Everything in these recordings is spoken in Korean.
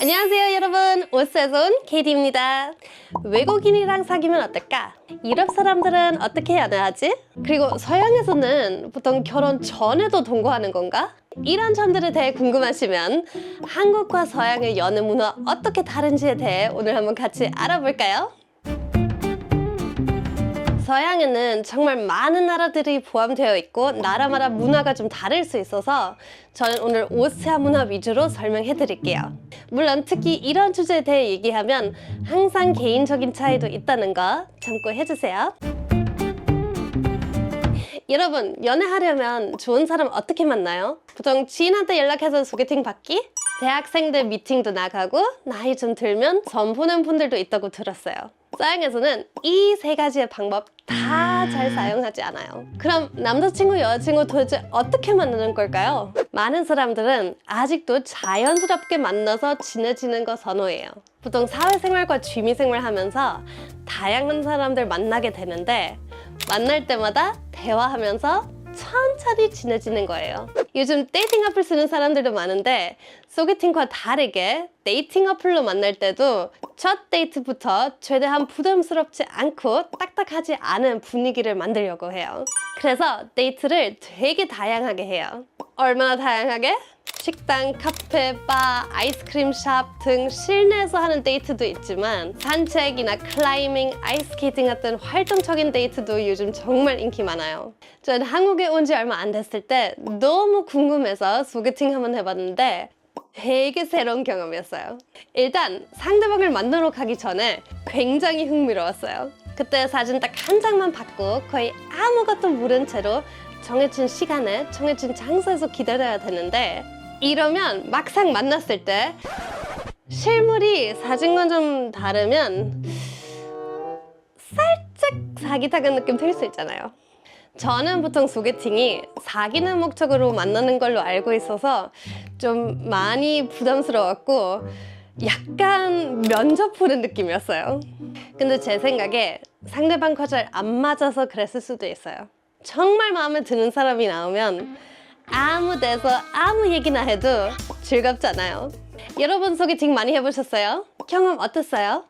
안녕하세요 여러분, 오스에서 온 KD입니다. 외국인이랑 사귀면 어떨까? 유럽 사람들은 어떻게 연애하지? 그리고 서양에서는 보통 결혼 전에도 동거하는 건가? 이런 점들에 대해 궁금하시면 한국과 서양의 연애 문화 어떻게 다른지에 대해 오늘 한번 같이 알아볼까요? 서양에는 정말 많은 나라들이 포함되어 있고 나라마다 문화가 좀 다를 수 있어서 저는 오늘 오스아 문화 위주로 설명해 드릴게요. 물론 특히 이런 주제에 대해 얘기하면 항상 개인적인 차이도 있다는 거 참고해 주세요. 여러분, 연애하려면 좋은 사람 어떻게 만나요? 보통 지인한테 연락해서 소개팅 받기? 대학생들 미팅도 나가고 나이 좀 들면 전 보는 분들도 있다고 들었어요. 서양에서는 이 세 가지의 방법 다 잘 사용하지 않아요. 그럼 남자친구, 여자친구 도대체 어떻게 만나는 걸까요? 많은 사람들은 아직도 자연스럽게 만나서 친해지는 거 선호해요. 보통 사회생활과 취미생활 하면서 다양한 사람들 만나게 되는데 만날 때마다 대화하면서 천천히 친해지는 거예요. 요즘 데이팅 어플 쓰는 사람들도 많은데 소개팅과 다르게 데이팅 어플로 만날 때도 첫 데이트부터 최대한 부담스럽지 않고 딱딱하지 않은 분위기를 만들려고 해요. 그래서 데이트를 되게 다양하게 해요. 얼마나 다양하게? 식당, 카페, 바, 아이스크림 샵 등 실내에서 하는 데이트도 있지만 산책이나 클라이밍, 아이스케이팅 같은 활동적인 데이트도 요즘 정말 인기 많아요. 전 한국에 온 지 얼마 안 됐을 때 너무 궁금해서 소개팅 한번 해봤는데 되게 새로운 경험이었어요. 일단 상대방을 만나러 가기 전에 굉장히 흥미로웠어요. 그때 사진 딱 한 장만 받고 거의 아무것도 모른 채로 정해진 시간에 정해진 장소에서 기다려야 되는데 이러면 막상 만났을 때 실물이 사진과 좀 다르면 살짝 사기당한 느낌 들 수 있잖아요. 저는 보통 소개팅이 사귀는 목적으로 만나는 걸로 알고 있어서 좀 많이 부담스러웠고 약간 면접 보는 느낌이었어요. 근데 제 생각에 상대방과 잘 안 맞아서 그랬을 수도 있어요. 정말 마음에 드는 사람이 나오면 아무 데서 아무 얘기나 해도 즐겁잖아요. 여러분 소개팅 많이 해보셨어요? 경험 어땠어요?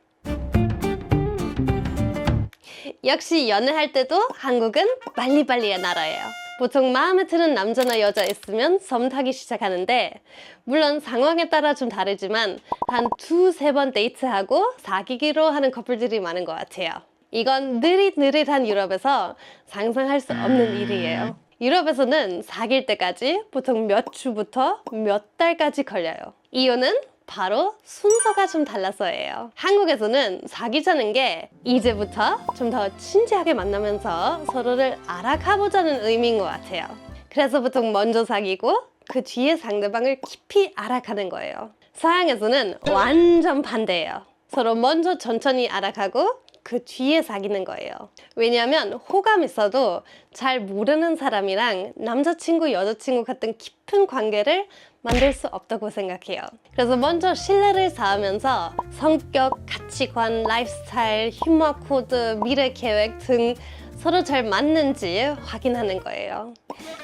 역시 연애할 때도 한국은 빨리빨리의 나라예요. 보통 마음에 드는 남자나 여자 있으면 썸 타기 시작하는데 물론 상황에 따라 좀 다르지만 한 두세 번 데이트하고 사귀기로 하는 커플들이 많은 것 같아요. 이건 느릿느릿한 유럽에서 상상할 수 없는 일이에요. 유럽에서는 사귈 때까지 보통 몇 주부터 몇 달까지 걸려요. 이유는 바로 순서가 좀 달라서예요. 한국에서는 사귀자는 게 이제부터 좀 더 진지하게 만나면서 서로를 알아가보자는 의미인 것 같아요. 그래서 보통 먼저 사귀고 그 뒤에 상대방을 깊이 알아가는 거예요. 서양에서는 완전 반대예요. 서로 먼저 천천히 알아가고 그 뒤에 사귀는 거예요. 왜냐하면 호감 있어도 잘 모르는 사람이랑 남자친구, 여자친구 같은 깊은 관계를 만들 수 없다고 생각해요. 그래서 먼저 신뢰를 쌓으면서 성격, 가치관, 라이프스타일, 휴머 코드, 미래 계획 등 서로 잘 맞는지 확인하는 거예요.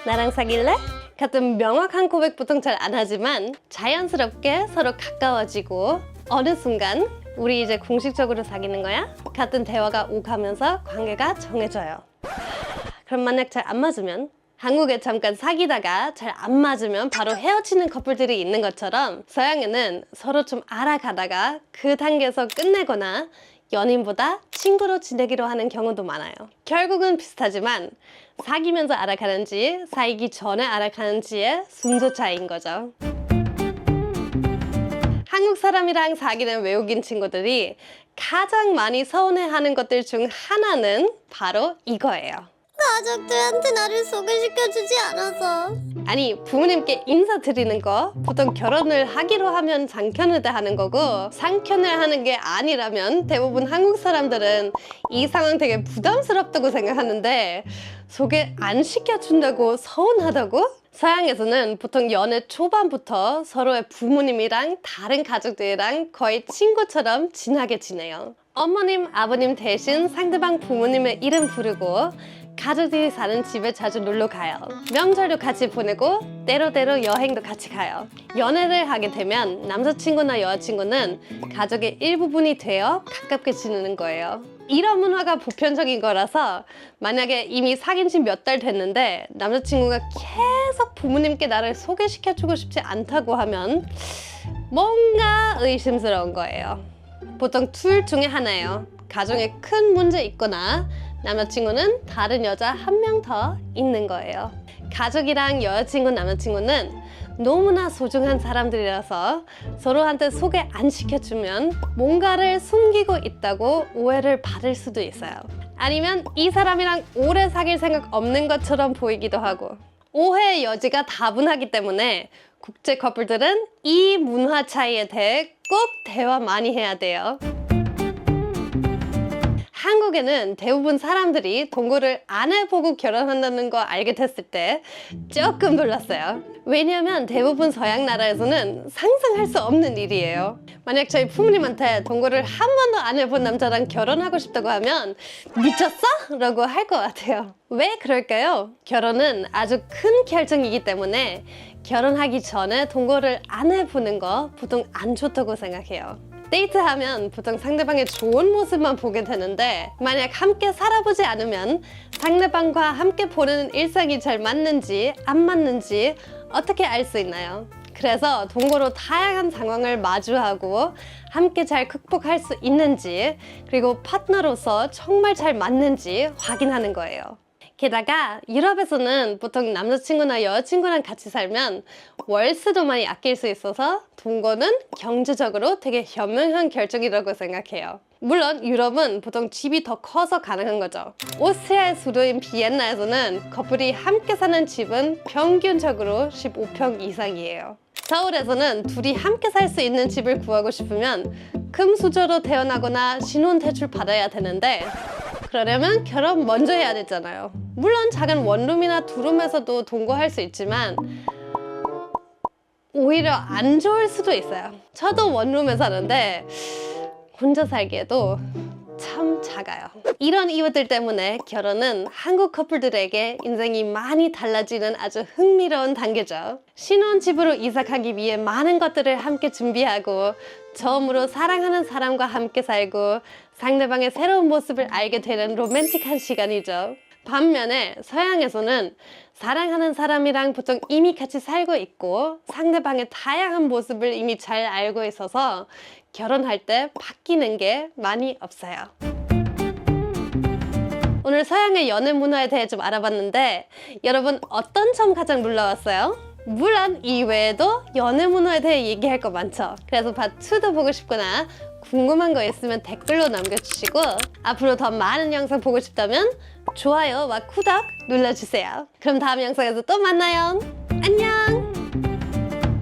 나랑 사귈래? 같은 명확한 고백 보통 잘 안 하지만 자연스럽게 서로 가까워지고 어느 순간 우리 이제 공식적으로 사귀는 거야? 같은 대화가 오가면서 관계가 정해져요. 그럼 만약 잘 안 맞으면? 한국에 잠깐 사귀다가 잘 안 맞으면 바로 헤어지는 커플들이 있는 것처럼 서양에는 서로 좀 알아가다가 그 단계에서 끝내거나 연인보다 친구로 지내기로 하는 경우도 많아요. 결국은 비슷하지만 사귀면서 알아가는지 사귀기 전에 알아가는지의 순서 차이인 거죠. 한국 사람이랑 사귀는 외국인 친구들이 가장 많이 서운해하는 것들 중 하나는 바로 이거예요. 가족들한테 나를 소개시켜주지 않아서. 아니, 부모님께 인사드리는 거 보통 결혼을 하기로 하면 장편을 하는 거고 상편을 하는 게 아니라면 대부분 한국 사람들은 이 상황 되게 부담스럽다고 생각하는데 소개 안 시켜준다고 서운하다고? 서양에서는 보통 연애 초반부터 서로의 부모님이랑 다른 가족들이랑 거의 친구처럼 친하게 지내요. 어머님, 아버님 대신 상대방 부모님의 이름 부르고 가족들이 사는 집에 자주 놀러 가요. 명절도 같이 보내고 때로때로 여행도 같이 가요. 연애를 하게 되면 남자친구나 여자친구는 가족의 일부분이 되어 가깝게 지내는 거예요. 이런 문화가 보편적인 거라서 만약에 이미 사귄 지 몇 달 됐는데 남자친구가 계속 부모님께 나를 소개시켜주고 싶지 않다고 하면 뭔가 의심스러운 거예요. 보통 둘 중에 하나예요. 가정에 큰 문제 있거나 남자친구는 다른 여자 한 명 더 있는 거예요. 가족이랑 여자친구, 남자친구는 너무나 소중한 사람들이라서 서로한테 소개 안 시켜주면 뭔가를 숨기고 있다고 오해를 받을 수도 있어요. 아니면 이 사람이랑 오래 사귈 생각 없는 것처럼 보이기도 하고 오해의 여지가 다분하기 때문에 국제 커플들은 이 문화 차이에 대해 꼭 대화 많이 해야 돼요. 한국에는 대부분 사람들이 동거를 안 해보고 결혼한다는 거 알게 됐을 때 조금 놀랐어요. 왜냐면 대부분 서양 나라에서는 상상할 수 없는 일이에요. 만약 저희 부모님한테 동거를 한 번도 안 해본 남자랑 결혼하고 싶다고 하면 미쳤어? 라고 할 것 같아요. 왜 그럴까요? 결혼은 아주 큰 결정이기 때문에 결혼하기 전에 동거를 안 해보는 거 보통 안 좋다고 생각해요. 데이트하면 보통 상대방의 좋은 모습만 보게 되는데 만약 함께 살아보지 않으면 상대방과 함께 보내는 일상이 잘 맞는지 안 맞는지 어떻게 알 수 있나요? 그래서 동거로 다양한 상황을 마주하고 함께 잘 극복할 수 있는지 그리고 파트너로서 정말 잘 맞는지 확인하는 거예요. 게다가 유럽에서는 보통 남자친구나 여자친구랑 같이 살면 월세도 많이 아낄 수 있어서 동거는 경제적으로 되게 현명한 결정이라고 생각해요. 물론 유럽은 보통 집이 더 커서 가능한 거죠. 오스트리아의 수도인 비엔나에서는 커플이 함께 사는 집은 평균적으로 15평 이상이에요. 서울에서는 둘이 함께 살 수 있는 집을 구하고 싶으면 금수저로 태어나거나 신혼대출 받아야 되는데 그러려면 결혼 먼저 해야 되잖아요. 물론 작은 원룸이나 투룸에서도 동거할 수 있지만 오히려 안 좋을 수도 있어요. 저도 원룸에 사는데 혼자 살기에도 참 작아요. 이런 이유들 때문에 결혼은 한국 커플들에게 인생이 많이 달라지는 아주 흥미로운 단계죠. 신혼집으로 이사 가기 위해 많은 것들을 함께 준비하고 처음으로 사랑하는 사람과 함께 살고 상대방의 새로운 모습을 알게 되는 로맨틱한 시간이죠. 반면에 서양에서는 사랑하는 사람이랑 보통 이미 같이 살고 있고 상대방의 다양한 모습을 이미 잘 알고 있어서 결혼할 때 바뀌는 게 많이 없어요. 오늘 서양의 연애 문화에 대해 좀 알아봤는데 여러분 어떤 점 가장 놀라웠어요? 물론 이 외에도 연애 문화에 대해 얘기할 거 많죠. 그래서 파트 2도 보고 싶거나 궁금한 거 있으면 댓글로 남겨주시고 앞으로 더 많은 영상 보고 싶다면 좋아요와 구독 눌러주세요. 그럼 다음 영상에서 또 만나요. 안녕!